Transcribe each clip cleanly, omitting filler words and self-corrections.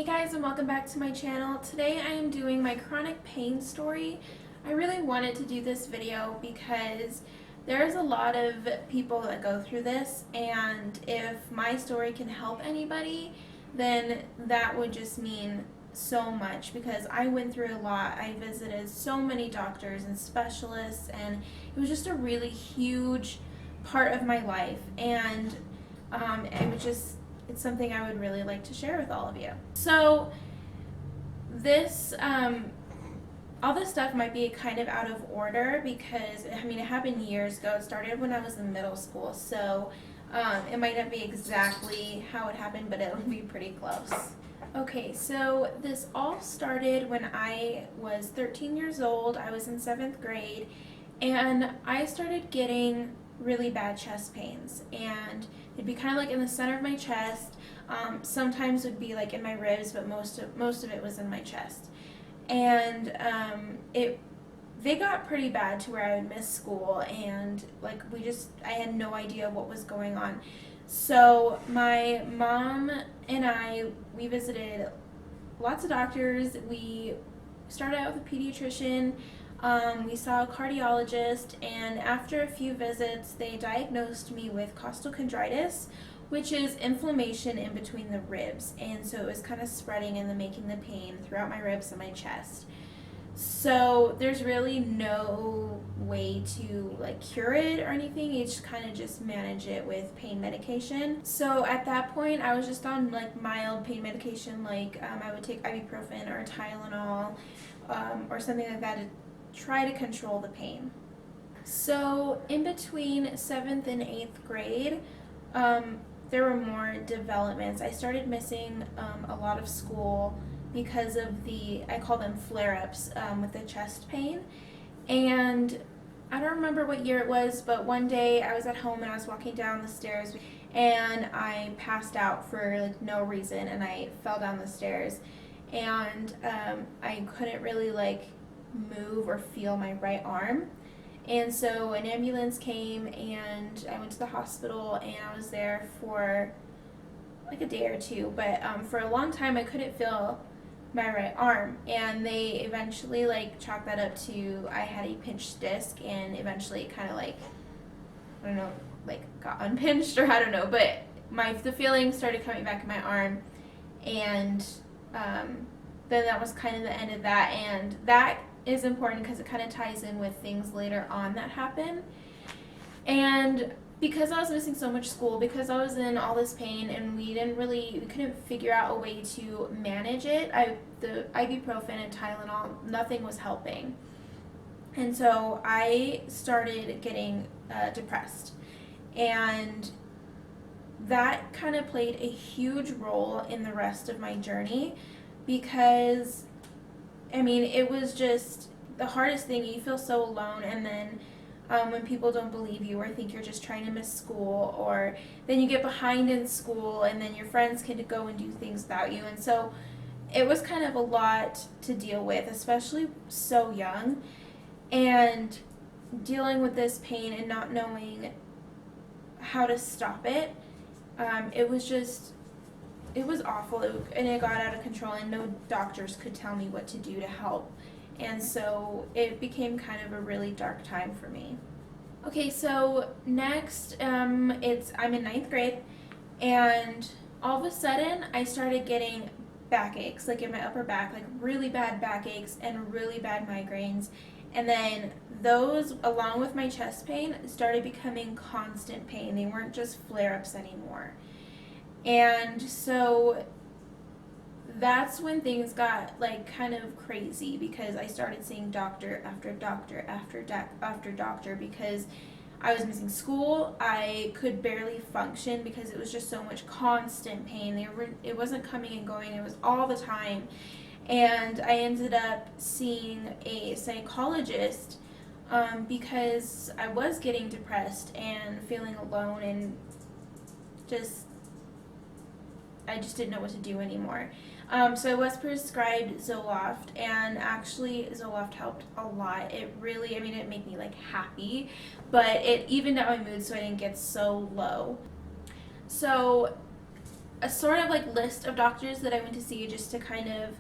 Hey guys, and welcome back to my channel. Today I am doing my chronic pain story. I really wanted to do this video because there's a lot of people that go through this, and if my story can help anybody, then that would just mean so much because I went through a lot. I visited so many doctors and specialists, and it was just a really huge part of my life, and it's something I would really like to share with all of you. So this, all this stuff might be kind of out of order because, it happened years ago. It started when I was in middle school, so it might not be exactly how it happened, but it'll be pretty close. Okay, so this all started when I was 13 years old. I was in 7th grade, and I started getting really bad chest pains, and it'd be kind of like in the center of my chest. Sometimes it would be like in my ribs, but most of it was in my chest. And they got pretty bad to where I would miss school, and I had no idea what was going on. So my mom and we visited lots of doctors. We started out with a pediatrician. We saw a cardiologist, and after a few visits, they diagnosed me with costochondritis, which is inflammation in between the ribs, and so it was kind of spreading and then making the pain throughout my ribs and my chest. So there's really no way to cure it or anything. You just manage it with pain medication. So at that point, I was just on mild pain medication, I would take ibuprofen or Tylenol or something like that to try to control the pain. So in between 7th and 8th grade, there were more developments. I started missing a lot of school because of I call them flare-ups with the chest pain. And I don't remember what year it was, but one day I was at home and I was walking down the stairs and I passed out for no reason, and I fell down the stairs, and I couldn't really move or feel my right arm. And so an ambulance came, and I went to the hospital, and I was there for a day or two, but for a long time I couldn't feel my right arm, and they eventually chalked that up to I had a pinched disc, and eventually it kind of I don't know, got unpinched, or I don't know, but the feeling started coming back in my arm, and then that was kind of the end of that. And that is important because it kind of ties in with things later on that happen. And because I was missing so much school, because I was in all this pain, and we couldn't figure out a way to manage it, the ibuprofen and Tylenol, nothing was helping. And so I started getting depressed, and that kind of played a huge role in the rest of my journey because it was just the hardest thing. You feel so alone, and then when people don't believe you or think you're just trying to miss school, or then you get behind in school, and then your friends can go and do things without you. And so it was kind of a lot to deal with, especially so young, and dealing with this pain and not knowing how to stop it. It was awful, and it got out of control, and no doctors could tell me what to do to help. And so it became kind of a really dark time for me. Okay, so next, I'm in 9th grade, and all of a sudden I started getting backaches, in my upper back, really bad backaches and really bad migraines. And then those, along with my chest pain, started becoming constant pain. They weren't just flare-ups anymore. And so that's when things got kind of crazy, because I started seeing doctor after doctor after doctor because I was missing school. I could barely function because it was just so much constant pain. It wasn't coming and going, it was all the time. And I ended up seeing a psychologist because I was getting depressed and feeling alone, and I just didn't know what to do anymore. So I was prescribed Zoloft, and actually Zoloft helped a lot. It really, it made me happy, but it evened out my mood so I didn't get so low. So a sort of like list of doctors that I went to see just to kind of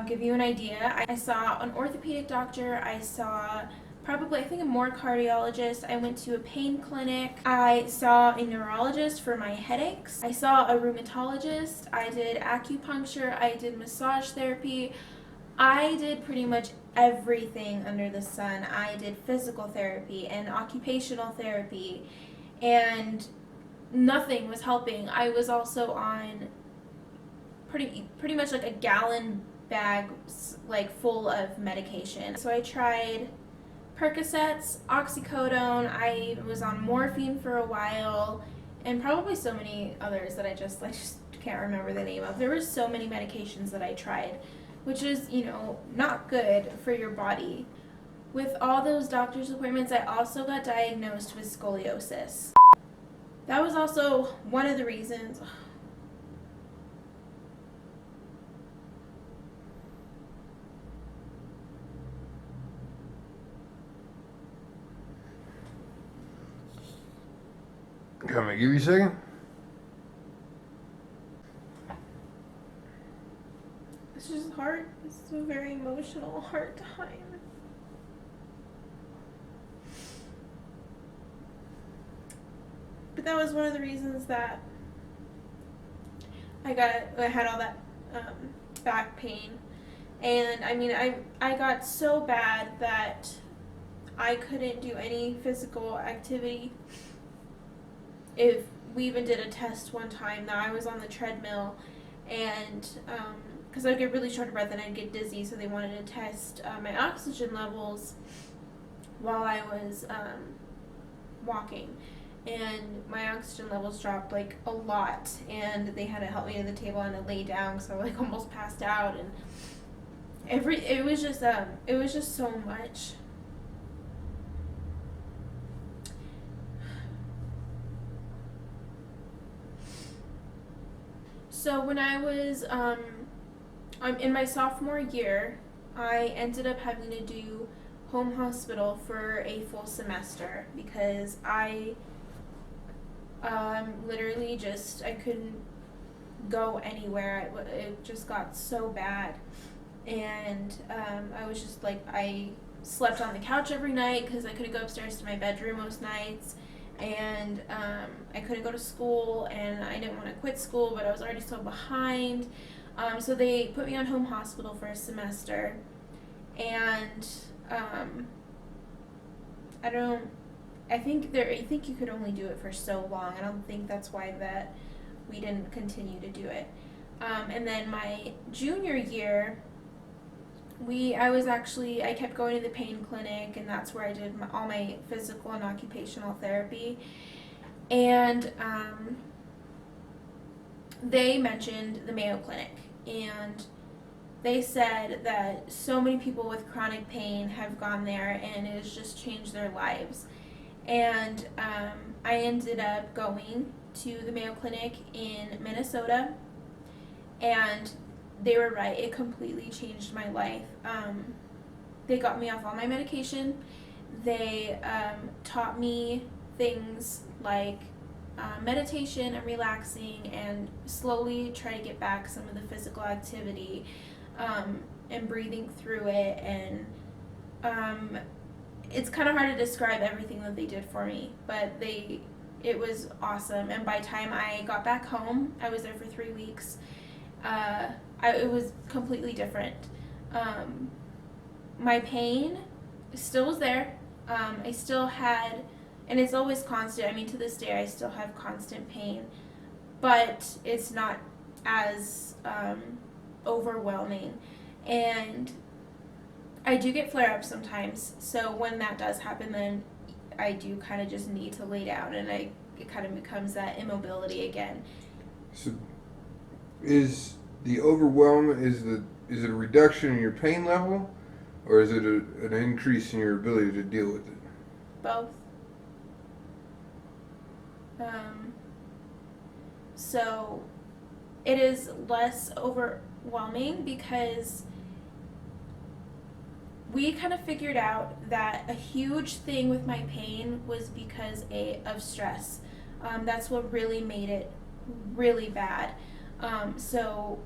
give you an idea. I saw an orthopedic doctor. I saw probably, I think, more cardiologist. I went to a pain clinic. I saw a neurologist for my headaches. I saw a rheumatologist. I did acupuncture. I did massage therapy. I did pretty much everything under the sun. I did physical therapy and occupational therapy, and nothing was helping. I was also on pretty much like a gallon bag like full of medication. So I tried Percocets, oxycodone, I was on morphine for a while, and probably so many others that I just can't remember the name of. There were so many medications that I tried, which is, not good for your body. With all those doctor's appointments, I also got diagnosed with scoliosis. That was also one of the reasons. Come on, give you a second. It's just hard. It's a very emotional, hard time. But that was one of the reasons that I had all that back pain. And I mean, I got so bad that I couldn't do any physical activity. If we even did a test one time that I was on the treadmill, and because I'd get really short of breath and I'd get dizzy, so they wanted to test my oxygen levels while I was walking, and my oxygen levels dropped like a lot, and they had to help me to the table and to lay down, so I like almost passed out, and it was just so much. So when I was in my sophomore year, I ended up having to do home hospital for a full semester because I literally I couldn't go anywhere. It just got so bad, and I was just like, I slept on the couch every night because I couldn't go upstairs to my bedroom most nights. And I couldn't go to school, and I didn't want to quit school, but I was already so behind. So they put me on home hospital for a semester, and I think you could only do it for so long. I don't think that's why that we didn't continue to do it. And then my junior year, I kept going to the pain clinic, and that's where I did all my physical and occupational therapy. And they mentioned the Mayo Clinic, and they said that so many people with chronic pain have gone there, and it has just changed their lives. And I ended up going to the Mayo Clinic in Minnesota, and they were right. It completely changed my life. They got me off all my medication. They taught me things like meditation and relaxing, and slowly try to get back some of the physical activity and breathing through it. And it's kind of hard to describe everything that they did for me, but it was awesome. And by the time I got back home, I was there for 3 weeks. It was completely different. My pain still was there. I still had, and it's always constant. I mean, to this day, I still have constant pain, but it's not as overwhelming. And I do get flare-ups sometimes. So when that does happen, then I do kind of just need to lay down, and it kind of becomes that immobility again. So, is the overwhelm, is it a reduction in your pain level, or is it an increase in your ability to deal with it? Both. So it is less overwhelming because we kind of figured out that a huge thing with my pain was because of stress. That's what really made it really bad. So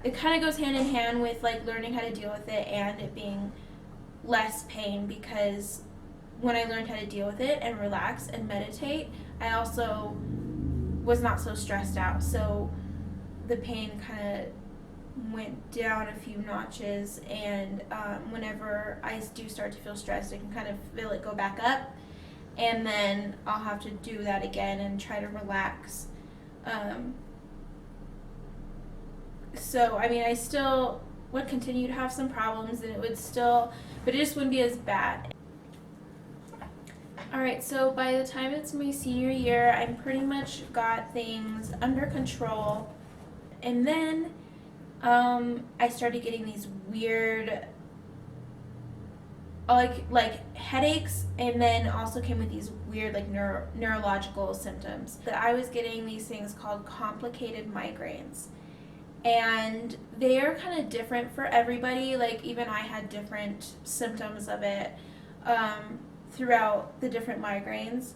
it kind of goes hand in hand with like learning how to deal with it and it being less pain, because when I learned how to deal with it and relax and meditate, I also was not so stressed out. So the pain kind of went down a few notches, and whenever I do start to feel stressed, I can kind of feel it go back up, and then I'll have to do that again and try to relax. So, I mean, I still would continue to have some problems, and it would still, but it just wouldn't be as bad. Alright, so by the time it's my senior year, I pretty much got things under control. And then I started getting these weird, like headaches, and then also came with these weird like neurological symptoms. That I was getting these things called complicated migraines. And they are kind of different for everybody. Like even I had different symptoms of it throughout the different migraines,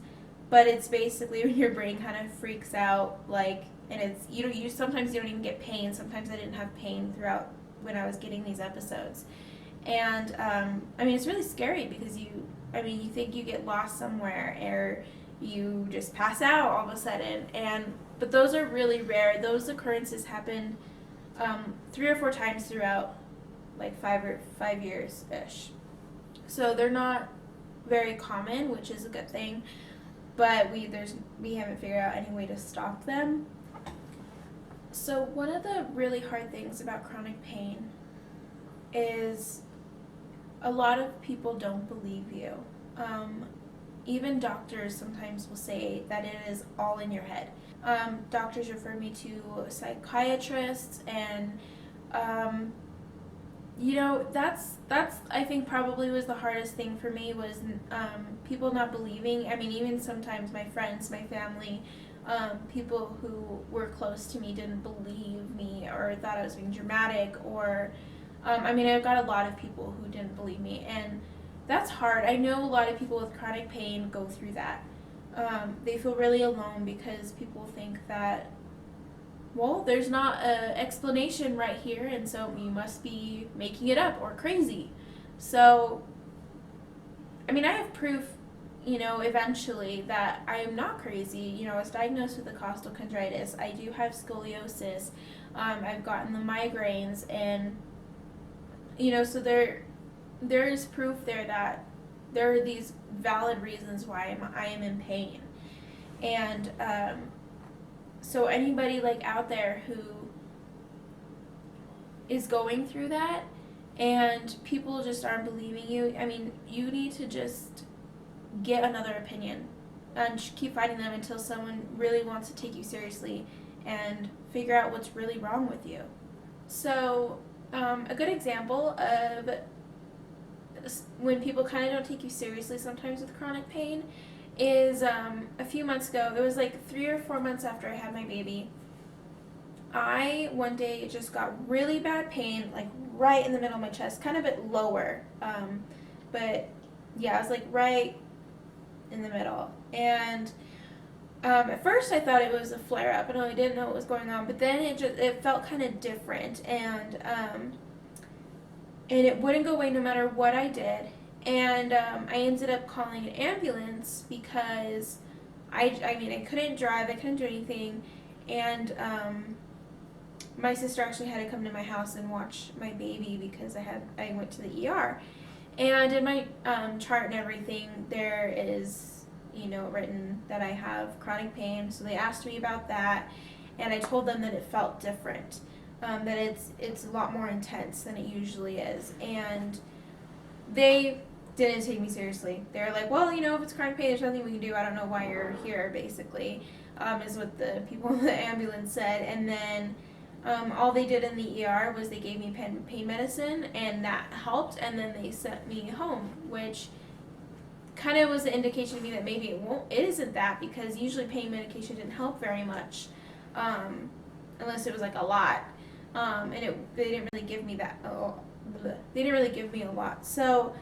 but it's basically when your brain kind of freaks out, like, and it's you sometimes you don't even get pain. Sometimes I didn't have pain throughout when I was getting these episodes, and I mean it's really scary because you think you get lost somewhere or you just pass out all of a sudden, but those are really rare. Those occurrences happen 3 or 4 times throughout like 5 years ish. So they're not very common, which is a good thing, but we haven't figured out any way to stop them. So one of the really hard things about chronic pain is a lot of people don't believe you. Even doctors sometimes will say that it is all in your head. Doctors refer me to psychiatrists, and that's I think probably was the hardest thing for me was people not believing. I mean, even sometimes my friends, my family, people who were close to me didn't believe me or thought I was being dramatic, or I've got a lot of people who didn't believe me, and that's hard. I know a lot of people with chronic pain go through that. They feel really alone because people think that, well, there's not an explanation right here, and so you must be making it up or crazy. So, I mean, I have proof, eventually that I am not crazy. I was diagnosed with the costochondritis. I do have scoliosis. I've gotten the migraines, and, so there is proof there that there are these valid reasons why I am in pain. And, so anybody like out there who is going through that and people just aren't believing you, I mean, you need to just get another opinion and keep fighting them until someone really wants to take you seriously and figure out what's really wrong with you. So a good example of when people kind of don't take you seriously sometimes with chronic pain is a few months ago. It was like 3 or 4 months after I had my baby. I one day just got really bad pain, like right in the middle of my chest, kind of a bit lower, but yeah, I was like right in the middle. And at first I thought it was a flare up, and I didn't know what was going on. But then it felt kind of different, and it wouldn't go away no matter what I did. And I ended up calling an ambulance because I couldn't drive, I couldn't do anything, and my sister actually had to come to my house and watch my baby because I went to the ER. And in my chart and everything, there is written that I have chronic pain. So they asked me about that, and I told them that it felt different, that it's a lot more intense than it usually is, and they didn't take me seriously. They were like, well, if it's chronic pain, there's nothing we can do. I don't know why you're here, basically, is what the people in the ambulance said. And then all they did in the ER was they gave me pain medicine, and that helped, and then they sent me home, which kind of was the indication to me that maybe it isn't that, because usually pain medication didn't help very much, unless it was like a lot, and they didn't really give me that. They didn't really give me a lot, so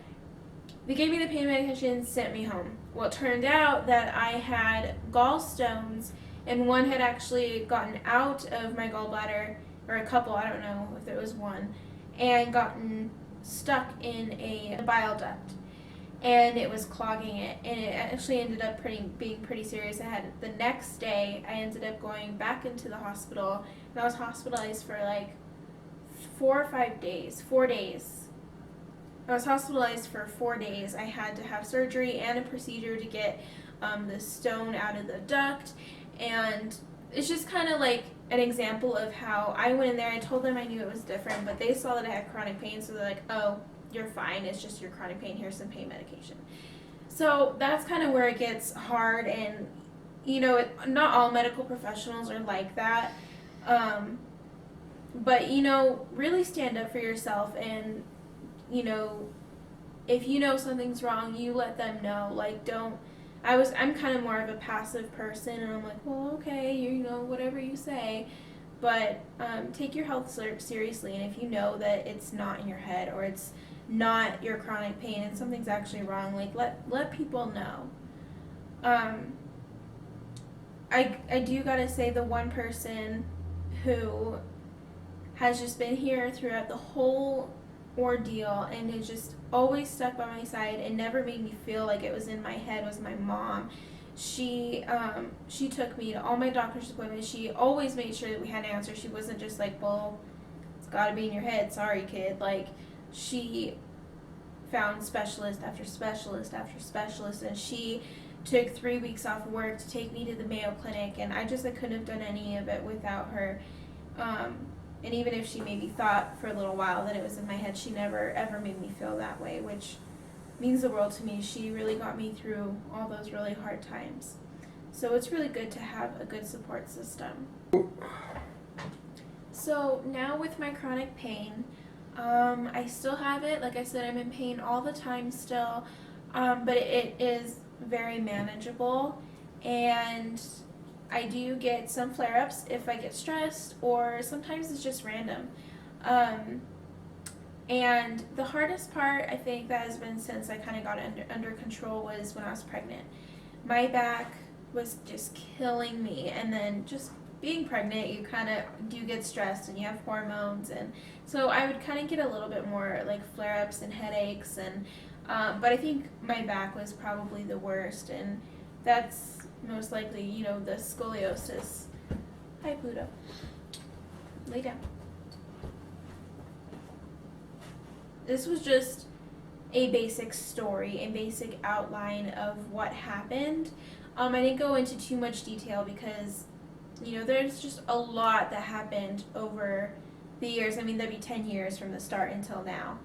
they gave me the pain medication, sent me home. Well, it turned out that I had gallstones and one had actually gotten out of my gallbladder, or a couple, I don't know if it was one, and gotten stuck in a bile duct, and it was clogging it, and it actually ended up being pretty serious. The next day I ended up going back into the hospital, and I was hospitalized for like 4 days. I was hospitalized for 4 days. I had to have surgery and a procedure to get the stone out of the duct, and it's just kind of like an example of how I went in there. I told them I knew it was different, but they saw that I had chronic pain, so they're like, oh, you're fine, it's just your chronic pain, here's some pain medication. So that's kind of where it gets hard, and not all medical professionals are like that, but really stand up for yourself, and if you know something's wrong, you let them know. Like, I'm kind of more of a passive person, and I'm like, well, okay, whatever you say, but take your health seriously, and if you know that it's not in your head, or it's not your chronic pain and something's actually wrong, like, let people know. I do gotta say, the one person who has just been here throughout the whole ordeal and has just always stuck by my side and never made me feel like it was in my head was my mom. She took me to all my doctor's appointments. She always made sure that we had an answer. She wasn't just like, well, it's gotta be in your head, sorry kid. Like, she found specialist after specialist after specialist, and she took 3 weeks off work to take me to the Mayo Clinic, and I couldn't have done any of it without her. And even if she maybe thought for a little while that it was in my head, she never ever made me feel that way, which means the world to me. She really got me through all those really hard times. So it's really good to have a good support system. So now with my chronic pain, I still have it. Like I said, I'm in pain all the time still, but it is very manageable, and I do get some flare-ups if I get stressed, or sometimes it's just random. And the hardest part, I think, that has been since I kind of got under control was when I was pregnant. My back was just killing me, and then just being pregnant, you kind of do get stressed, and you have hormones, and so I would kind of get a little bit more like flare-ups and headaches, and but I think my back was probably the worst, and that's most likely, the scoliosis. Hi, Pluto. Lay down. This was just a basic story, a basic outline of what happened. I didn't go into too much detail because, there's just a lot that happened over the years. I mean, that'd be 10 years from the start until now.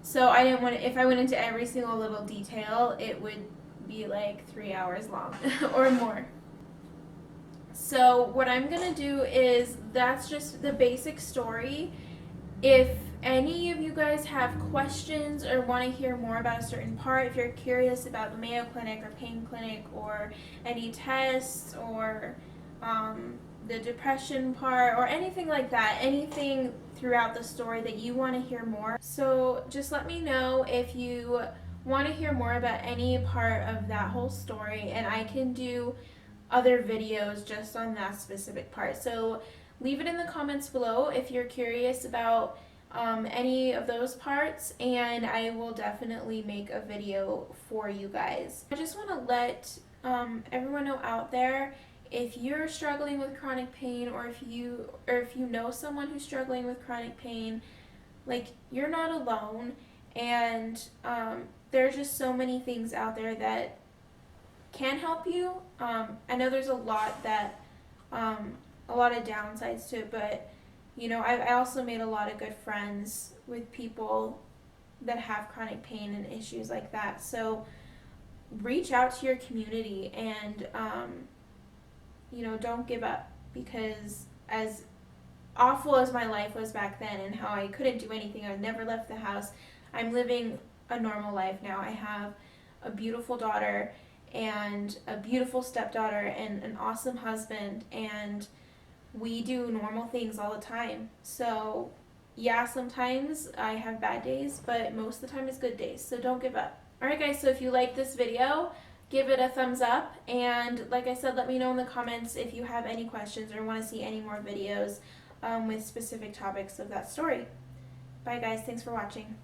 So I didn't want to, if I went into every single little detail, it would be like 3 hours long or more. So what I'm going to do is, that's just the basic story. If any of you guys have questions or want to hear more about a certain part, if you're curious about the Mayo Clinic or pain clinic or any tests or the depression part or anything like that, anything throughout the story that you want to hear more, so just let me know if you want to hear more about any part of that whole story, and I can do other videos just on that specific part. So leave it in the comments below if you're curious about any of those parts, and I will definitely make a video for you guys. I just want to let everyone know out there, if you're struggling with chronic pain, or if you know someone who's struggling with chronic pain, like, you're not alone, and there's just so many things out there that can help you. I know there's a lot of downsides to it, but I also made a lot of good friends with people that have chronic pain and issues like that. So reach out to your community, and don't give up, because as awful as my life was back then and how I couldn't do anything, I never left the house, I'm living a normal life now. I have a beautiful daughter and a beautiful stepdaughter and an awesome husband, and we do normal things all the time. So yeah, sometimes I have bad days, but most of the time it's good days, so don't give up. Alright guys, so if you like this video, give it a thumbs up. And like I said, let me know in the comments if you have any questions or want to see any more videos with specific topics of that story. Bye guys, thanks for watching.